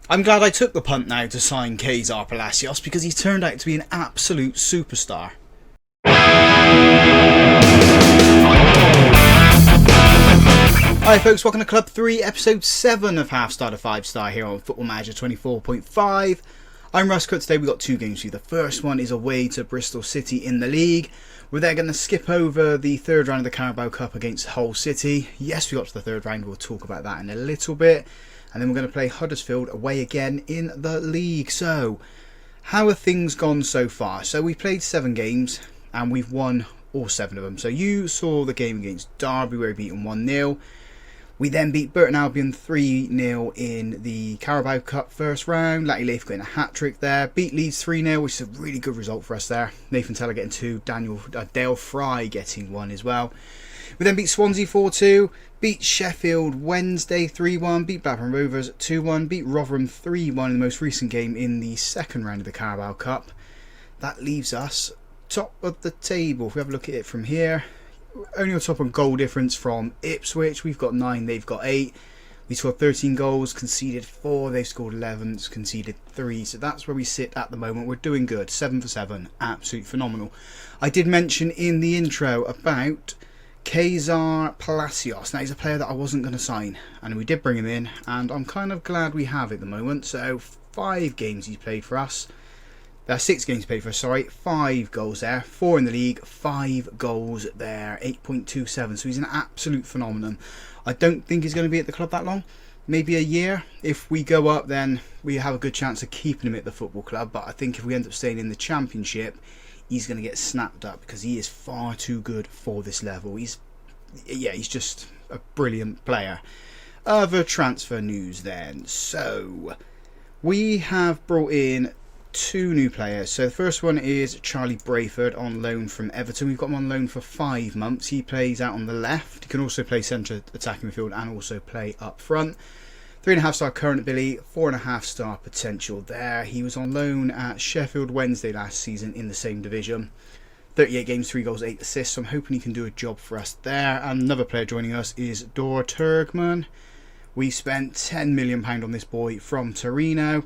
I'm glad I took the punt now to sign Cesar Palacios because he's turned out to be an absolute superstar. Hi folks, welcome to Club 3, Episode 7 of Half Star to 5 Star here on Football Manager 24.5. I'm Russ. Today we've got two games for you. The first one is away to Bristol City in the league. We're then going to skip over the third round of the Carabao Cup against Hull City. Yes, we got to the third round, we'll talk about that in a little bit. And then we're going to play Huddersfield away again in the league. So, how have things gone so far? So we played 7 games and we've won all 7 of them. So you saw the game against Derby where we beat them 1-0. We then beat Burton Albion 3-0 in the Carabao Cup first round. Latty Leif getting a hat-trick there. Beat Leeds 3-0, which is a really good result for us there. Nathan Teller getting 2, Dale Fry getting 1 as well. We then beat Swansea 4-2, beat Sheffield Wednesday 3-1, beat Blackburn Rovers 2-1, beat Rotherham 3-1 in the most recent game in the second round of the Carabao Cup. That leaves us top of the table. If we have a look at it from here, only on top on goal difference from Ipswich. We've got 9, they've got 8. We scored 13 goals, conceded 4, they've scored 11, conceded 3. So that's where we sit at the moment. We're doing good, 7 for 7, absolutely phenomenal. I did mention in the intro about Cesar Palacios. Now he's a player that I wasn't going to sign, and we did bring him in, and I'm kind of glad we have at the moment. So 5 games he's played for us. 6 games played for us, sorry. 5 goals there, 4 in the league, 5 goals there, 8.27. So he's an absolute phenomenon. I don't think he's going to be at the club that long, maybe a year. If we go up, then we have a good chance of keeping him at the football club. But I think if we end up staying in the Championship, he's going to get snapped up because he is far too good for this level. He's just a brilliant player. Other transfer news then. So we have brought in 2 new players. So the first one is Charlie Brayford on loan from Everton. We've got him on loan for 5 months. He plays out on the left. He can also play centre attacking midfield and also play up front. 3.5 star current ability, 4.5 star potential there. He was on loan at Sheffield Wednesday last season in the same division. 38 games, 3 goals, 8 assists. So I'm hoping he can do a job for us there. And another player joining us is Dor Turgman. We spent £10 million on this boy from Torino.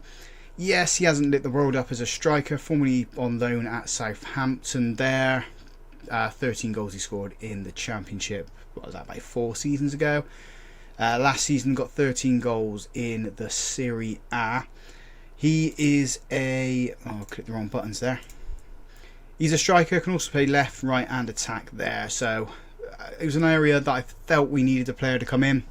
Yes, he hasn't lit the world up as a striker, formerly on loan at Southampton there. 13 goals he scored in the Championship. What was that, about 4 seasons ago? Last season got 13 goals in the Serie A. He is a... Oh, I clicked the wrong buttons there. He's a striker, can also play left, right and attack there. So it was an area that I felt we needed a player to come in.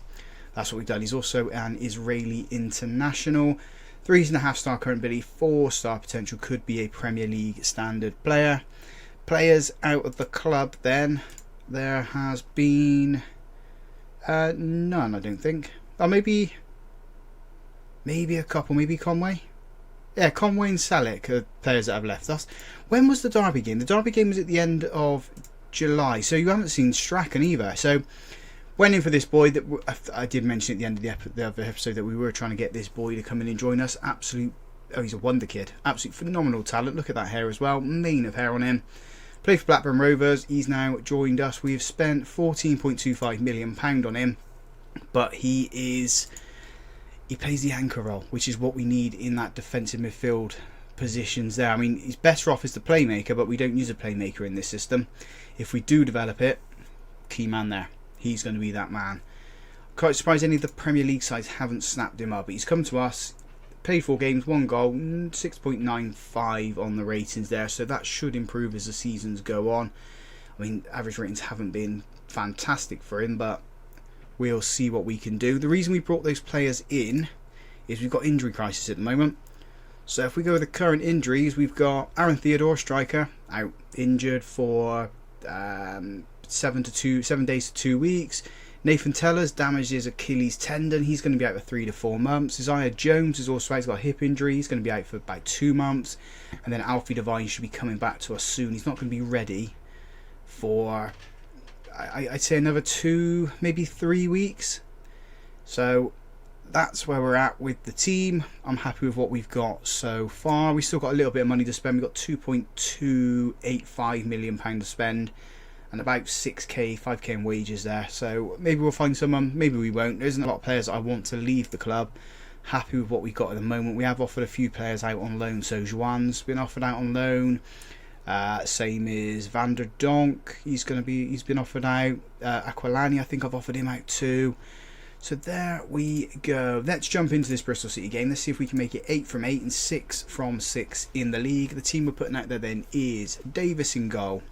That's what we've done. He's also an Israeli international. 3.5 star current ability, 4 star potential, could be a Premier League standard player. Players out of the club then, there has been none, I don't think. Or maybe a couple, maybe Conway. Yeah, Conway and Salick are players that have left us. When was the Derby game? The Derby game was at the end of July, so you haven't seen Strachan either. So went in for this boy that I did mention at the end of the other episode that we were trying to get this boy to come in and join us. He's a wonder kid. Absolute phenomenal talent. Look at that hair as well. Mane of hair on him. Played for Blackburn Rovers. He's now joined us. We've spent £14.25 million on him. But he plays the anchor role, which is what we need in that defensive midfield positions there. I mean, he's better off as the playmaker, but we don't use a playmaker in this system. If we do develop it, key man there. He's going to be that man. Quite surprised any of the Premier League sides haven't snapped him up. But he's come to us, played 4 games, 1 goal, 6.95 on the ratings there. So that should improve as the seasons go on. I mean, average ratings haven't been fantastic for him, but we'll see what we can do. The reason we brought those players in is we've got injury crisis at the moment. So if we go with the current injuries, we've got Aaron Theodore, striker, out injured for 7 days to 2 weeks. Nathan Teller's damaged his Achilles tendon. He's going to be out for 3 to 4 months. Isaiah Jones is also out. He's got a hip injury. He's going to be out for about 2 months. And then Alfie Devine should be coming back to us soon. He's not going to be ready for, I'd say, another 2, maybe 3 weeks. So that's where we're at with the team. I'm happy with what we've got so far. We've still got a little bit of money to spend. We've got £2.285 million to spend. And about 5k in wages there. So maybe we'll find someone, maybe we won't. There isn't a lot of players that I want to leave the club. happy with what we've got at the moment. We have offered a few players out on loan. So Juan's been offered out on loan. Same as Van der Donk. He's been offered out. Aquilani, I think I've offered him out too. So there we go. Let's jump into this Bristol City game. Let's see if we can make it 8 from 8 and 6 from 6 in the league. The team we're putting out there then is Davis in goal.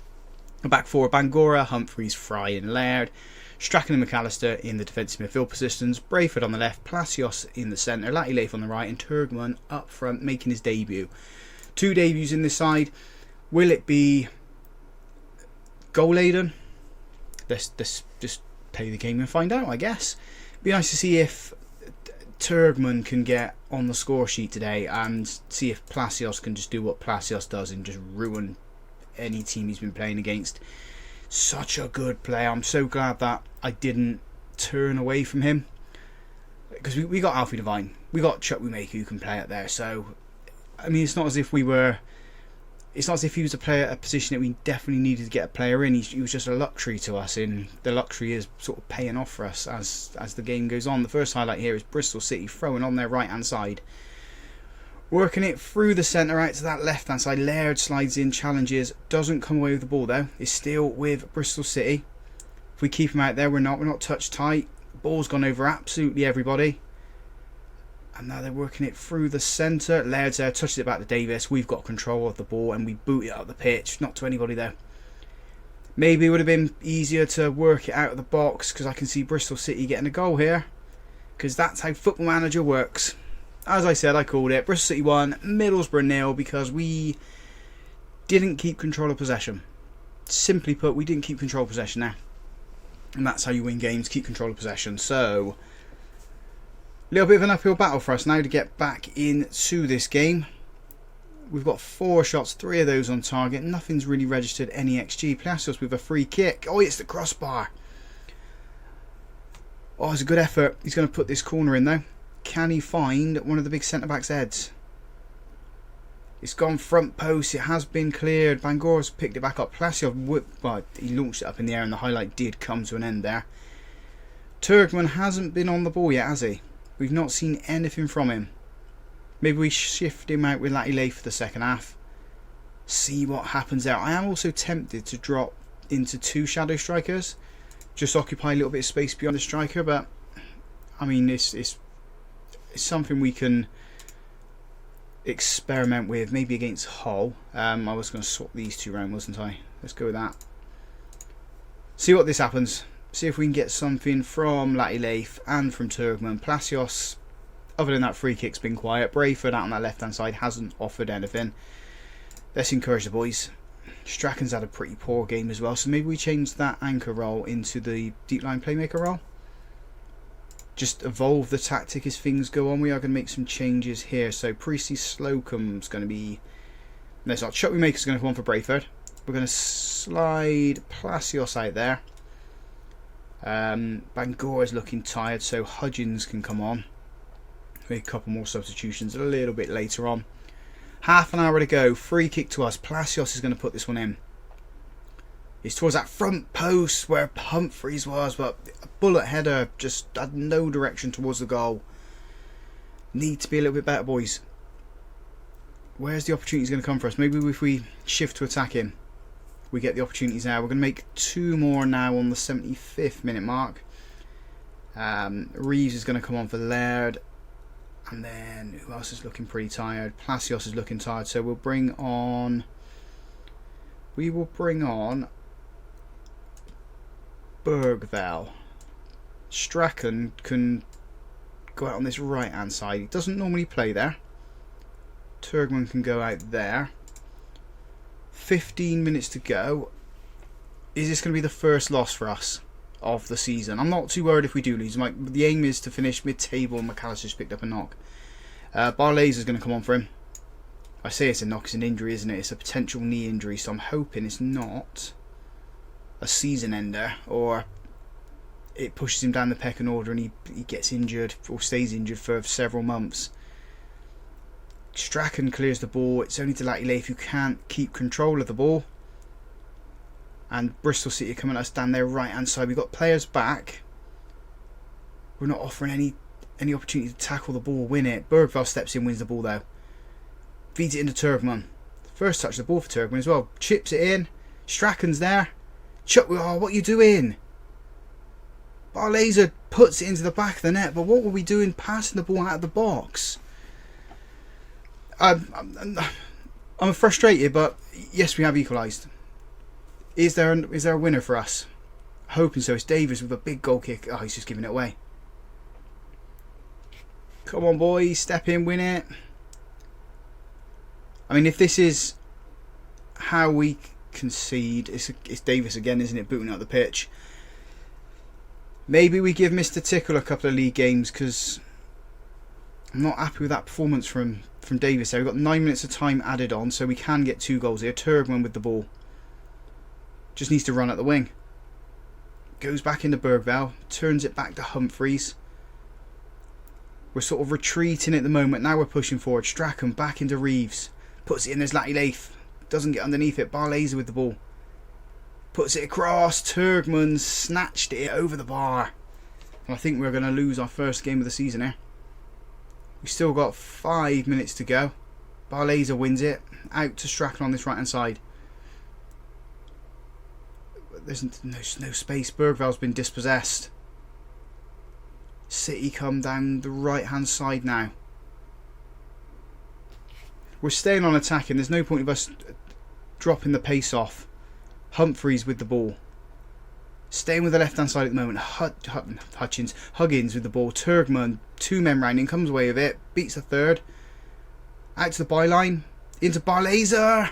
A back four, Bangura, Humphreys, Fry and Laird. Strachan and McAllister in the defensive midfield positions. Brayford on the left, Palacios in the centre, Latif on the right and Turgman up front making his debut. 2 debuts in this side. Will it be goal laden? Let's just play the game and find out, I guess. Be nice to see if Turgman can get on the score sheet today and see if Palacios can just do what Palacios does and just ruin any team he's been playing against. Such a good player. I'm so glad that I didn't turn away from him, because we got Alfie Devine, we got Chuck Woemaker who can play out there. So I mean, it's not as if he was a position that we definitely needed to get a player in. He was just a luxury to us, and the luxury is sort of paying off for us as the game goes on. The first highlight here is Bristol City throwing on their right hand side, working it through the centre out to that left hand side. Laird slides in, challenges, doesn't come away with the ball though. Is still with Bristol City. If we keep him out there, we're not touch tight. Ball's gone over absolutely everybody. And now they're working it through the centre. Laird's there, touches it back to Davis. We've got control of the ball and we boot it up the pitch. Not to anybody there. Maybe it would have been easier to work it out of the box, because I can see Bristol City getting a goal here, because that's how Football Manager works. As I said, I called it. Bristol City 1, Middlesbrough 0, because we didn't keep control of possession. Simply put, we didn't keep control of possession there. And that's how you win games, keep control of possession. So a little bit of an uphill battle for us now to get back into this game. We've got 4 shots, 3 of those on target. Nothing's really registered any XG. Palacios with a free kick. Oh, it's the crossbar. Oh, it's a good effort. He's going to put this corner in though. Can he find one of the big centre-backs' heads? It's gone front post. It has been cleared. Bangor's picked it back up. Palacios he launched it up in the air and the highlight did come to an end there. Turgman hasn't been on the ball yet, has he? We've not seen anything from him. Maybe we shift him out with Latif for the second half. See what happens there. I am also tempted to drop into 2 shadow strikers. Just occupy a little bit of space beyond the striker. But, I mean, it's something we can experiment with. Maybe against Hull. I was going to swap these 2 around, wasn't I? Let's go with that. See what this happens. See if we can get something from Latif and from Turgman. Palacios, other than that free kick's been quiet. Brayford out on that left hand side hasn't offered anything. Let's encourage the boys. Strachan's had a pretty poor game as well, so maybe we change that anchor role into the deep line playmaker role. Just evolve the tactic as things go on. We are going to make some changes here. So Priestley Slocum's going to be... No, it's not. Chuck Woemaker's going to come on for Brayford. We're going to slide Palacios out there. Bangor is looking tired, so Hudgens can come on. Make a couple more substitutions a little bit later on. Half an hour to go. Free kick to us. Palacios is going to put this one in. It's towards that front post where Humphreys was, but a bullet header just had no direction towards the goal. Need to be a little bit better, boys. Where's the opportunity going to come for us? Maybe if we shift to attacking, we get the opportunities now. We're going to make 2 more now on the 75th minute mark. Reeves is going to come on for Laird. And then, who else is looking pretty tired? Palacios is looking tired, so we will bring on Bergvall. Strachan can go out on this right hand side. He doesn't normally play there. Turgman can go out there. 15 minutes to go. Is this going to be the first loss for us of the season? I'm not too worried if we do lose. The aim is to finish mid-table. McAllister's picked up a knock. Barlays is going to come on for him. I say it's a knock, it's an injury, isn't it? It's a potential knee injury, so I'm hoping it's not a season ender, or it pushes him down the pecking order and he gets injured or stays injured for several months. Strachan clears the ball. It's only to Latif who can't keep control of the ball. And Bristol City are coming at us down their right hand side. We've got players back. We're not offering any opportunity to tackle the ball, win it. Bergvall steps in, wins the ball though. Feeds it into Turgman. First touch of the ball for Turgman as well. Chips it in. Strachan's there. Oh, what are you doing? Barlaser puts it into the back of the net, but what were we doing passing the ball out of the box? I'm frustrated, but yes, we have equalised. Is there a winner for us? Hoping so. It's Davis with a big goal kick. Oh, he's just giving it away. Come on, boys, step in, win it. I mean, if this is how we concede, it's Davis again, isn't it, booting out the pitch. Maybe we give Mr. Tickle a couple of league games, because I'm not happy with that performance from Davis there. We've got 9 minutes of time added on, so we can get 2 goals here. Turgman with the ball. Just needs to run at the wing. Goes back into Bergvall. Turns it back to Humphreys. We're sort of retreating at the moment. Now we're pushing forward. Strachan back into Reeves. Puts it in, there's Latty Leif. Doesn't get underneath it. Barlaser with the ball. Puts it across. Turgman snatched it over the bar. And I think we're going to lose our first game of the season here. We've still got 5 minutes to go. Barlaser wins it. Out to Strachan on this right hand side. There's no space. Bergvall's been dispossessed. City come down the right hand side now. We're staying on attacking. There's no point of us dropping the pace off. Humphreys with the ball. Staying with the left hand side at the moment. Huggins with the ball. Turgman, 2 men round in, comes away with it. Beats the third. Out to the byline. Into Barlaser.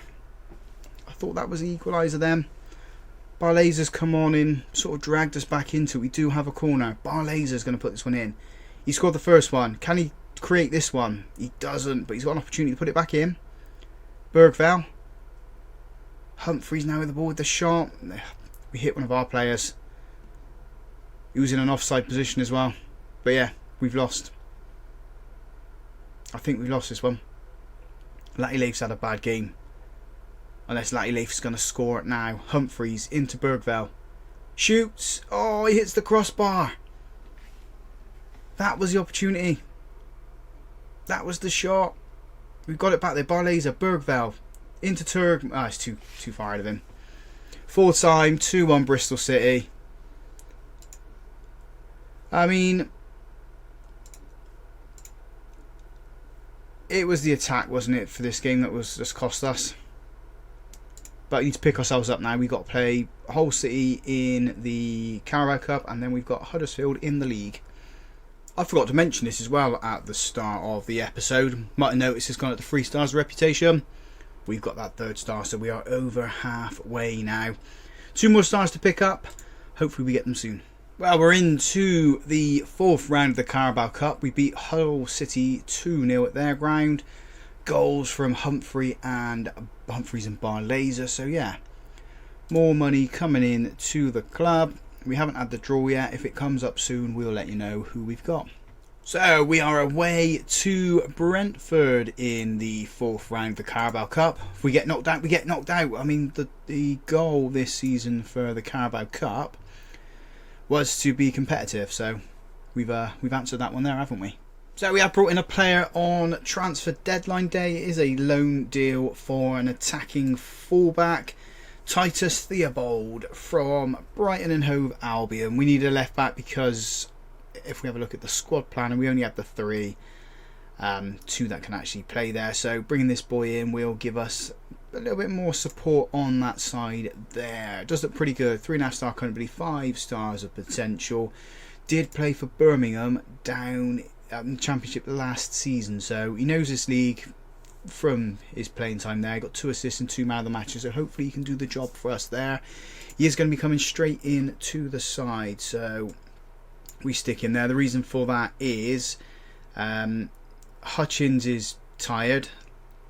I thought that was the equaliser then. Barlaser's come on in, sort of dragged us back into it. We do have a corner. Barlaser's going to put this one in. He scored the first one. Can he create this one? He doesn't, but he's got an opportunity to put it back in. Bergvall. Humphreys now with the ball with the shot. We hit one of our players. He was in an offside position as well. But yeah, we've lost. I think we've lost this one. Latty Leif's had a bad game. Unless Latty Leif's going to score it now. Humphreys into Bergvall. Shoots. Oh, he hits the crossbar. That was the opportunity. That was the shot. We've got it back there. Barlaser, Bergvall. Into Turg. Ah, it's too far out of him. Full time. 2-1 Bristol City. I mean, it was the attack, wasn't it, for this game that was just cost us. But we need to pick ourselves up now. We've got to play Hull City in the Carabao Cup, and then we've got Huddersfield in the league. I forgot to mention this as well at the start of the episode. Might have noticed it's gone up to 3 stars of reputation. We've got that 3rd star, so we are over halfway now. 2 more stars to pick up. Hopefully we get them soon. Well, we're into the 4th round of the Carabao Cup. We beat Hull City 2-0 at their ground. Goals from Humphreys and Barlaser. So yeah, more money coming in to the club. We haven't had the draw yet. If it comes up soon, we'll let you know who we've got. So we are away to Brentford in the 4th round of the Carabao Cup. If we get knocked out, we get knocked out. I mean, the goal this season for the Carabao Cup was to be competitive. So we've answered that one there, haven't we? So we have brought in a player on transfer deadline day. It is a loan deal for an attacking fullback. Titus Theobald from Brighton and Hove Albion. We need a left back because if we have a look at the squad plan, and we only have the 3, 2 that can actually play there. So bringing this boy in will give us a little bit more support on that side there. It does look pretty good. 3.5 star currently, 5 stars of potential. Did play for Birmingham down Championship last season, so he knows this league from his playing time there. Got 2 assists and 2 man of the matches, so hopefully he can do the job for us there. He is going to be coming straight in to the side, so we stick him there. The reason for that is Hutchins is tired,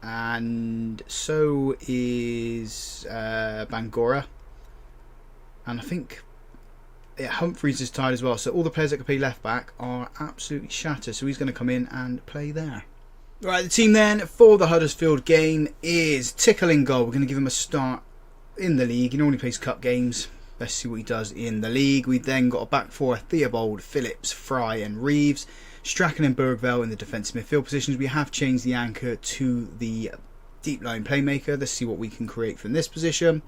and so is Bangora, and I think Humphreys is tired as well, so all the players that can play left back are absolutely shattered, so he's going to come in and play there. Right, the team then for the Huddersfield game is Tickle in goal. We're going to give him a start in the league. He normally plays cup games. Let's see what he does in the league. We then got a back four: Theobald, Phillips, Fry and Reeves. Strachan and Bergveld in the defensive midfield positions. We have changed the anchor to the deep line playmaker. Let's see what we can create from this position.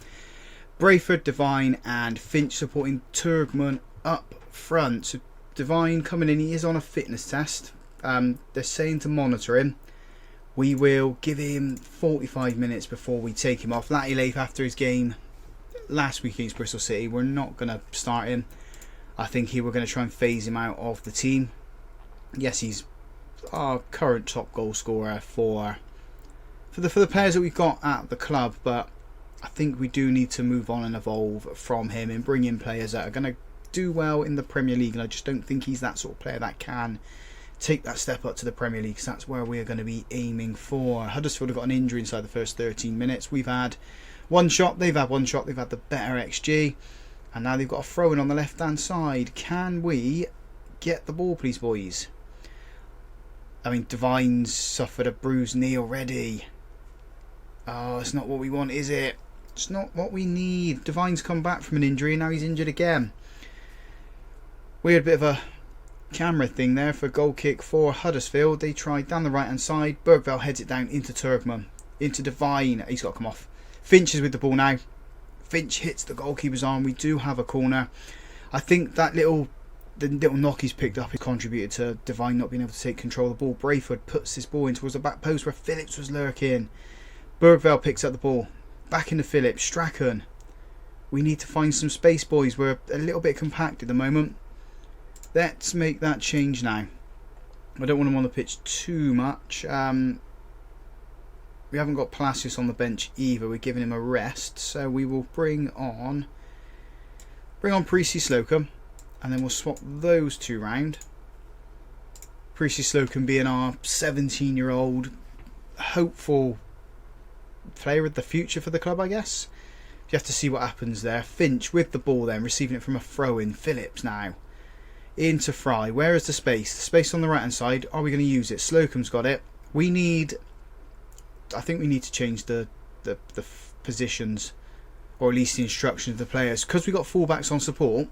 Brayford, Devine and Finch supporting Turgman up front. So Devine coming in, he is on a fitness test. They're saying to monitor him. We will give him 45 minutes before we take him off. Latty Lafe, after his game last week against Bristol City, we're not going to start him. I think we're going to try and phase him out of the team. Yes, he's our current top goal scorer for the players that we've got at the club, but I think we do need to move on and evolve from him and bring in players that are going to do well in the Premier League. And I just don't think he's that sort of player that can take that step up to the Premier League, because that's where we're going to be aiming for. Huddersfield have got an injury inside the first 13 minutes. We've had one shot, they've had one shot, they've had the better XG, and now they've got a throw-in on the left-hand side. Can we get the ball, please, boys? I mean, Devine's suffered a bruised knee already. Oh, it's not what we want, is it? It's not what we need. Devine's come back from an injury, and now he's injured again. Weird bit of a camera thing there for goal kick for Huddersfield. They tried down the right hand side. Bergveld heads it down into Turgman, into Devine. He's got to come off. Finch is with the ball now. Finch hits the goalkeeper's arm. We do have a corner. I think that the little knock he's picked up has contributed to Devine not being able to take control of the ball. Brayford puts this ball in towards the back post where Phillips was lurking. Bergveld picks up the ball. Back into Phillips. Strachan. We need to find some space, boys. We're a little bit compact at the moment. Let's make that change now. I don't want him on the pitch too much. We haven't got Palacios on the bench either. We're giving him a rest, so we will bring on Precy Slocum, and then we'll swap those two round. Precy Slocum being our 17-year-old hopeful player of the future for the club, I guess. You have to see what happens there. Finch with the ball then, receiving it from a throw-in. Phillips now into Fry. Where is the space? The space on the right hand side. Are we going to use it? Slocum's got it. I think we need to change the positions, or at least the instructions of the players, because we've got fullbacks on support.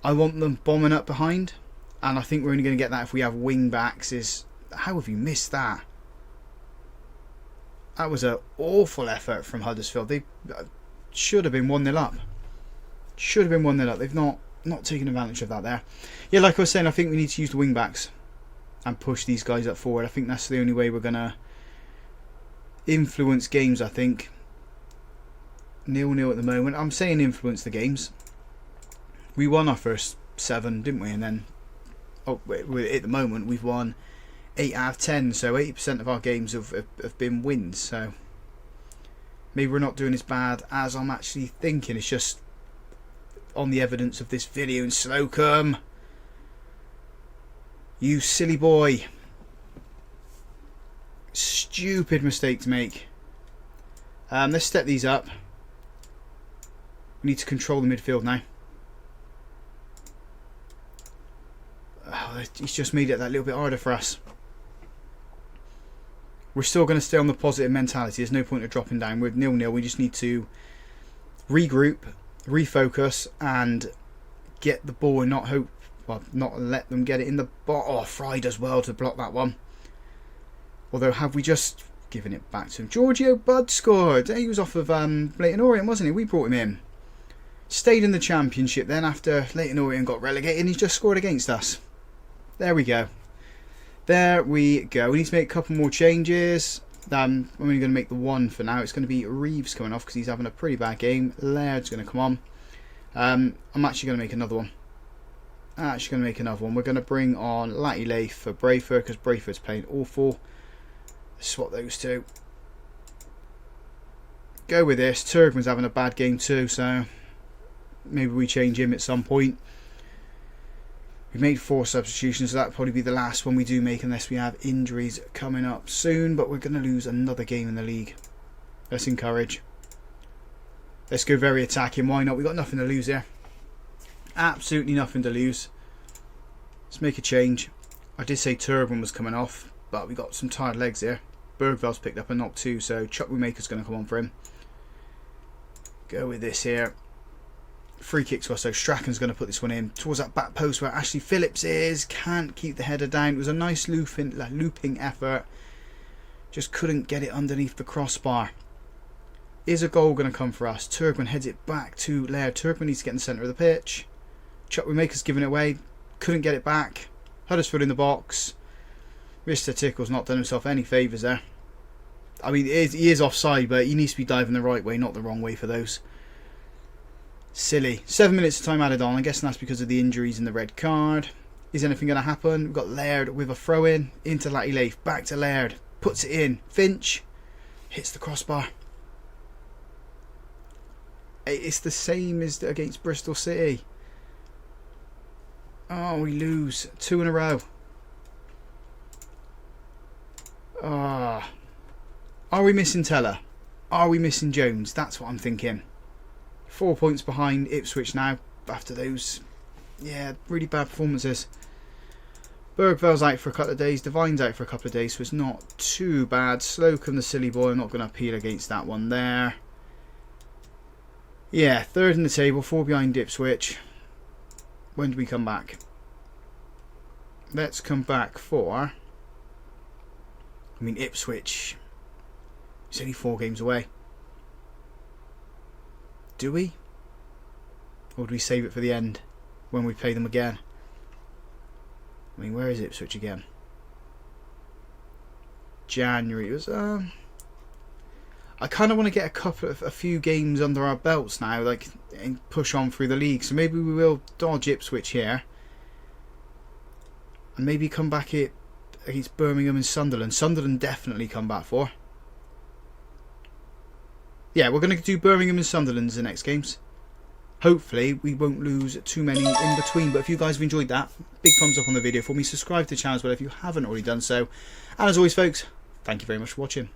I want them bombing up behind, and I think we're only going to get that if we have wing backs. How have you missed that? That was an awful effort from Huddersfield. They should have been 1-0 up. Should have been 1-0 up. They've not taking advantage of that there. Yeah, like I was saying, I think we need to use the wing backs and push these guys up forward. I think that's the only way we're going to influence games, I think. 0-0 at the moment. I'm saying influence the games. We won our first 7, didn't we? And then, at the moment, we've won 8 out of 10. So 80% of our games have been wins. So maybe we're not doing as bad as I'm actually thinking. It's just on the evidence of this video. And Slocum, you silly boy. Stupid mistake to make. Let's step these up. We need to control the midfield now. Oh, he's just made it that little bit harder for us. We're still going to stay on the positive mentality. There's no point of dropping down. We're 0-0. We just need to regroup, refocus, and get the ball and not let them get it in the bot. Oh, Fry does well to block that one. Although, have we just given it back to him? Giorgio Budd scored. He was off of Leyton Orient, wasn't he? We brought him in. Stayed in the Championship then after Leyton Orient got relegated, and he's just scored against us. There we go. There we go. We need to make a couple more changes. I'm only going to make the one for now. It's going to be Reeves coming off because he's having a pretty bad game. Laird's going to come on. I'm actually going to make another one. We're going to bring on Latty Lafe for Brayford because Brayford's playing awful. Swap those two. Go with this. Turgman's having a bad game too, so maybe we change him at some point. We made 4 substitutions, so that'll probably be the last one we do make unless we have injuries coming up soon. But we're going to lose another game in the league. Let's encourage. Let's go very attacking. Why not? We've got nothing to lose here. Absolutely nothing to lose. Let's make a change. I did say Turgman was coming off, but we got some tired legs here. Bergveld's picked up a knock too, so Chuck Maker's going to come on for him. Go with this here. Free kick to us, so Strachan's going to put this one in towards that back post where Ashley Phillips is. Can't keep the header down. It was a nice looping effort. Just couldn't get it underneath the crossbar. Is a goal going to come for us? Turkman heads it back to Laird. Turkman needs to get in the centre of the pitch. Chuck Remaker's giving it away. Couldn't get it back. Huddersfield in the box. Mr. Tickle's not done himself any favours there. I mean, he is offside, but he needs to be diving the right way, not the wrong way for those. Silly. 7 minutes of time added on. I'm guessing that's because of the injuries and the red card. Is anything going to happen? We've got Laird with a throw in. Into Latty Lafe. Back to Laird. Puts it in. Finch. Hits the crossbar. It's the same as against Bristol City. Oh, we lose. 2 in a row. Ah. Are we missing Teller? Are we missing Jones? That's what I'm thinking. 4 points behind Ipswich now after those, really bad performances. Bergville's out for a couple of days. Devine's out for a couple of days, so it's not too bad. Slocum, the silly boy, I'm not going to appeal against that one there. Yeah, 3rd in the table, 4 behind Ipswich. When do we come back? Let's come back for... I mean, Ipswich... It's only 4 games away. Do we? Or do we save it for the end when we play them again? I mean, where is Ipswich again? January. It was I kind of want to get a few games under our belts now, like, and push on through the league. So maybe we will dodge Ipswich here, and maybe come back against Birmingham and Sunderland. Sunderland definitely come back for. Yeah, we're going to do Birmingham and Sunderland as the next games. Hopefully, we won't lose too many in between. But if you guys have enjoyed that, big thumbs up on the video for me. Subscribe to the channel as well if you haven't already done so. And as always, folks, thank you very much for watching.